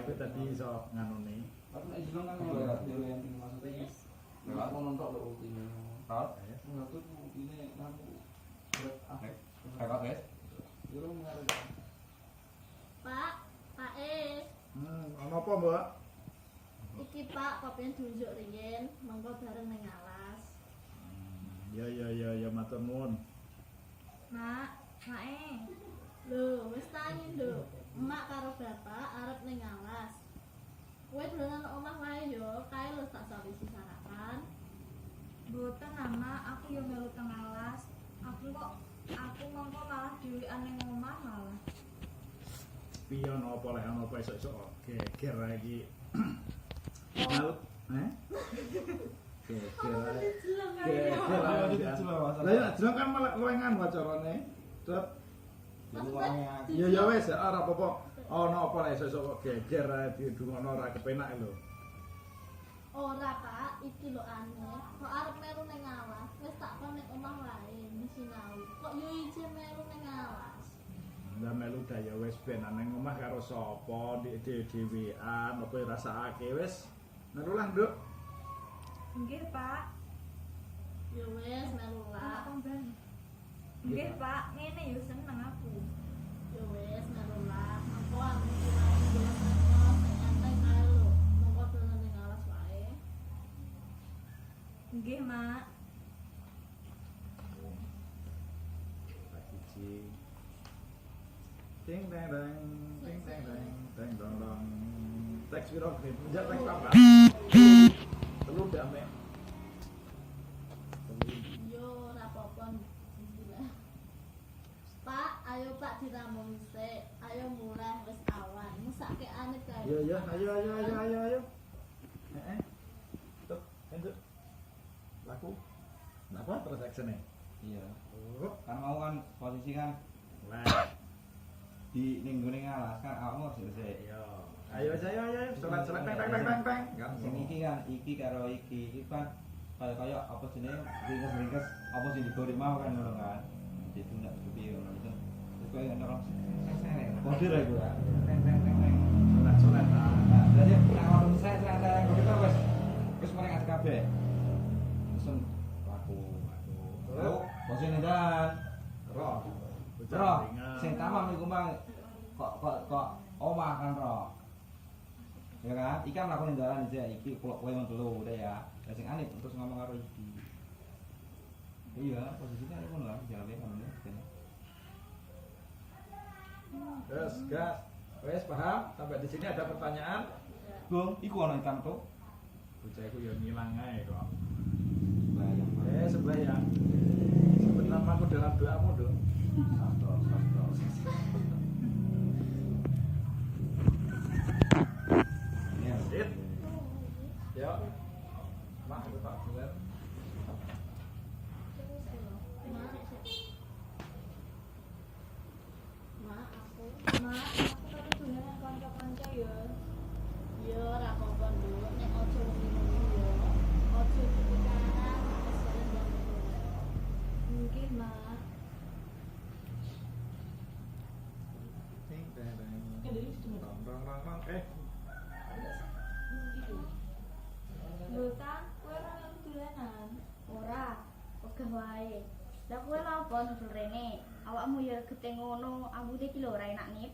Tapi tadi iso nganune. Tapi nek jeneng kan ora yang tinggal maksudnya. Nek aku nonton lho ultine. Tahu? Ngatur ultine lampu. Kakak guys. Yo ngarep. Pak, Pak Ono apa, Mbak? iki Pak kopian diunjuk riyen, monggo bareng ning alas. Ya matur nuwun. Mak, Lho, wis tangi lho. Emak karo bapak arep ning alas. Kowe dolan nang omah wae yo, kae lho tak sawisi sarapan. mboten nama, aku yo melu teng alas. Aku mongko malah dhewean ning omah malah. Piye ono apa lek ono apa esuk-esuk geger iki. Mal, Geger. Lah ya jeneng kan malah luwengan wacarane. Cet. Ya wis ora apa-apa. Ono apa lek esuk-esuk kok geger ae didungono ora kepenak lho. Ora Pak, iki lho aneh. Kok arep melu ning alas, wis tak kon ning omah wae sinau. Kok yo ijen melu ning alas. Lah melu daya wis ben nang omah karo sapa dhewean apa rasake wis. Melu lah, Nduk. Nggih, Pak. Yo wis melu lah. Nggih, Pak. Ngene yo seneng aku. Yo wis melu lah. Apa aku sinau yo seneng santai kae lho. Monggo dolan ning alas wae. Nggih, Mak. Siji. Ting teng teng ting teng teng teng dong dong. Teks piro grade? Njak teks apa? Telu dame. Yo ora apa-apa. Pak, ayo Pak diramun sik. Ayo mulai wis awan. Mesake aneh kae. Yo ayo. Tuh, entuk. Laku. Napa terus action-e? Iya. Oh, Kan mau kan posisi kan lah. di ning gone ngalas kan awakmu harus selesai. Ayo. Salat teng. Sing iki karo iki kan kaya apa jenenge ringkes apa sing digoreng mau kan ngono kan. Jadi ndak piye ngono itu. Terus koyo ngono kode ra iku ya. Teng. Salat. Nah, jadi nek ono saya kita wis mari ngasih kabeh. Pesen laku. Lalu bosine dan Roh. roh sing tamam iku mang kok omah kan roh. Ya kan? Iki kan lakone dalan aja iki kowe wong telu udah ya. Lah sing aneh terus ngomong karo iki. Iya, posisinya ngono lah jalan ngono ya. Terus, gas. Wes paham? Sampai di sini ada pertanyaan? Bung, iku ana hitam tuh. Bocah iku ya ngilang ae kok. Bayang. Sembayang. Sebut namaku dalam doamu, Dok. Ya, Sit. Yo. Mak, itu Pak Bulan. Mak, aku. Mak, aku tapi dolan nang kanca-kanca ya. Yo ora apa-apa nduk, nek aja ngene yo. Aja kepikiran kesalahan dan Nggih, Mak. Ting teng teng. Dong. Lho ta, kowe ora melu dolanan. Ora, wegah wae. Lah kowe lha apa nusul rene? Awakmu ya gete ngono, ambune iki lho ora enak nip.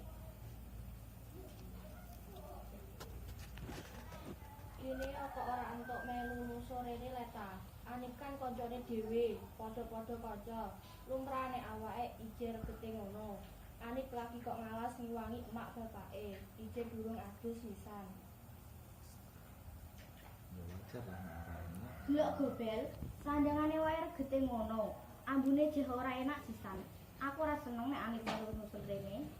Kene kok ora entuk melu nuso rene leta. Anip kan kancane dhewe, padha-padha kanca. Lumrahane awake ijer gete ngono. Anip lagi kok ngalas ngiwangi emak bapake. Ijer durung adus pisan. Ya wajar lah ngarane. Delok gobel, sandangane wae regete ngono. Ambune jeh ora enak sisan. Aku ora seneng nek Anip melu nusul rene.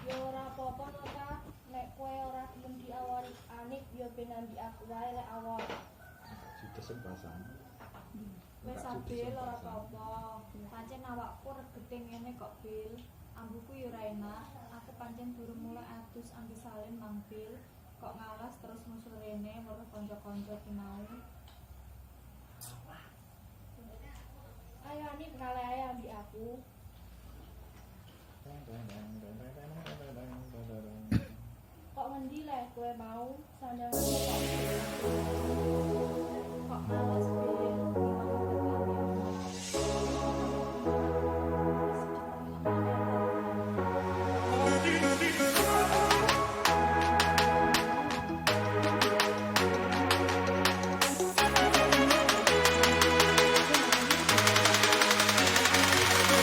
Ya ora apa-apa to ta. Nek kowe ora gelem diawari Anip ya ben ambi aku wae lek awak. Sudah sempasan. Wis abil ora apa-apa. Pancen awakku regete ngene kok, Bil. Ambuku yo ora enak. Aku pancen durung mulai adus ambi salin Mang Bil. Kok ngalas terus musul rene weruh kanca-kanca ki mau. Ayo Anip ngale ae ambi aku. Kok ngendi le kowe mau sandangane Kok males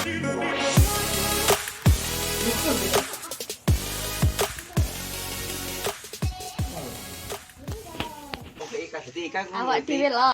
Bil, Oke, ikan jadi ikan. Awak dhewe lho.